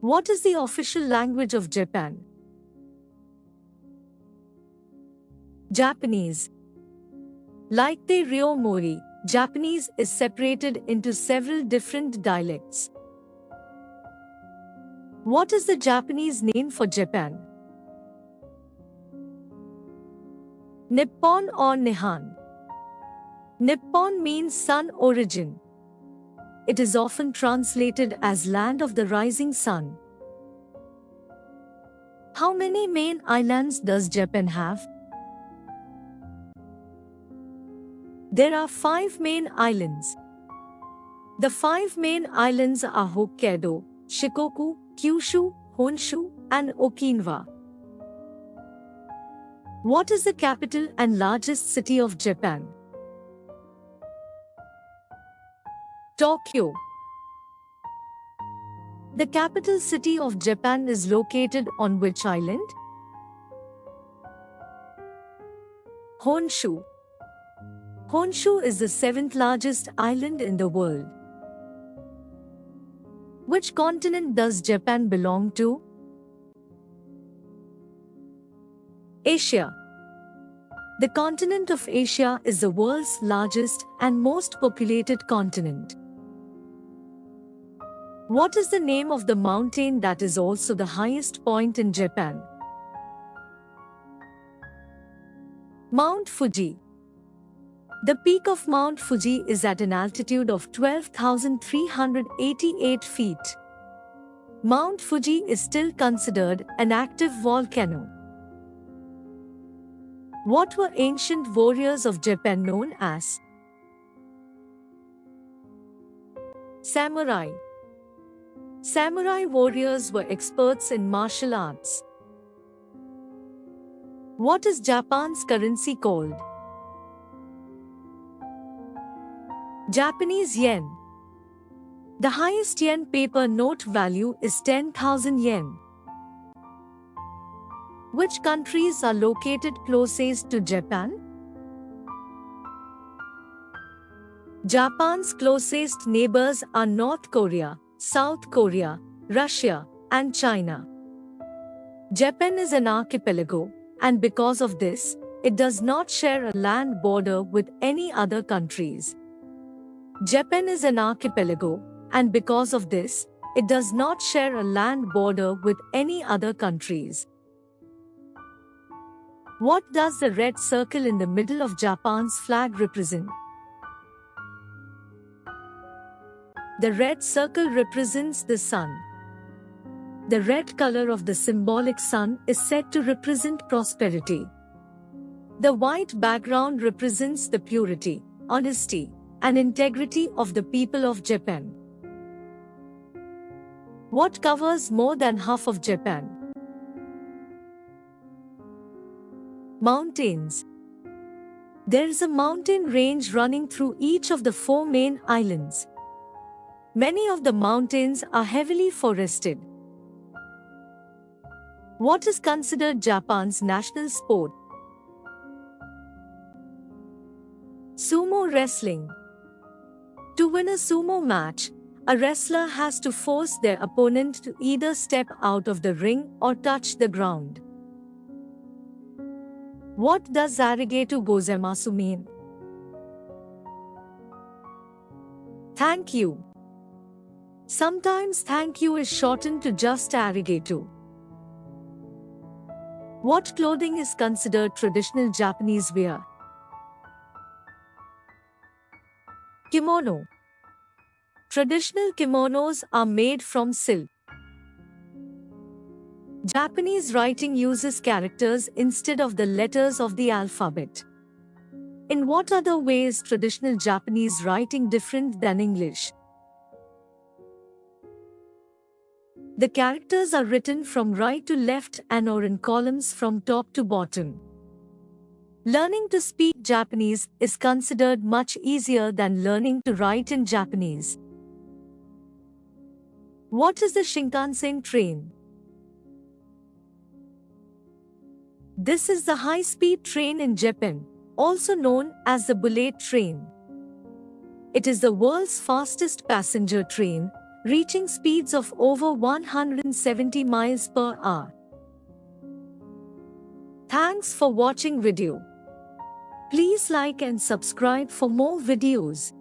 What is the official language of Japan? Japanese. Like the Ryomori, Japanese is separated into several different dialects. What is the Japanese name for Japan? Nippon or Nihon. Nippon means sun origin. It is often translated as land of the rising sun. How many main islands does Japan have? There are 5 main islands. The 5 main islands are Hokkaido, Shikoku, Kyushu, Honshu, and Okinawa. What is the capital and largest city of Japan? Tokyo. The capital city of Japan is located on which island? Honshu. Honshu is the 7th largest island in the world. Which continent does Japan belong to? Asia. The continent of Asia is the world's largest and most populated continent. What is the name of the mountain that is also the highest point in Japan? Mount Fuji. The peak of Mount Fuji is at an altitude of 12,388 feet. Mount Fuji is still considered an active volcano. What were ancient warriors of Japan known as? Samurai. Samurai warriors were experts in martial arts. What is Japan's currency called? Japanese yen. The highest yen paper note value is 10,000 yen. Which countries are located closest to Japan? Japan's closest neighbors are North Korea, South Korea, Russia, and China. Japan is an archipelago, and because of this, it does not share a land border with any other countries. Japan is an archipelago, and because of this, it does not share a land border with any other countries. What does the red circle in the middle of Japan's flag represent? The red circle represents the sun. The red color of the symbolic sun is said to represent prosperity. The white background represents the purity, honesty, and integrity of the people of Japan. What covers more than half of Japan? Mountains. There is a mountain range running through each of the 4 main islands. Many of the mountains are heavily forested. What is considered Japan's national sport? Sumo wrestling. To win a sumo match, a wrestler has to force their opponent to either step out of the ring or touch the ground. What does arigato gozaimasu mean? Thank you. Sometimes thank you is shortened to just arigato. What clothing is considered traditional Japanese wear? Kimono. Traditional kimonos are made from silk. Japanese writing uses characters instead of the letters of the alphabet. In what other ways is traditional Japanese writing different than English? The characters are written from right to left and or in columns from top to bottom. Learning to speak Japanese is considered much easier than learning to write in Japanese. What is the Shinkansen train? This is the high-speed train in Japan, also known as the bullet train. It is the world's fastest passenger train, reaching speeds of over 170 miles per hour. Thanks for watching video. Please like and subscribe for more videos.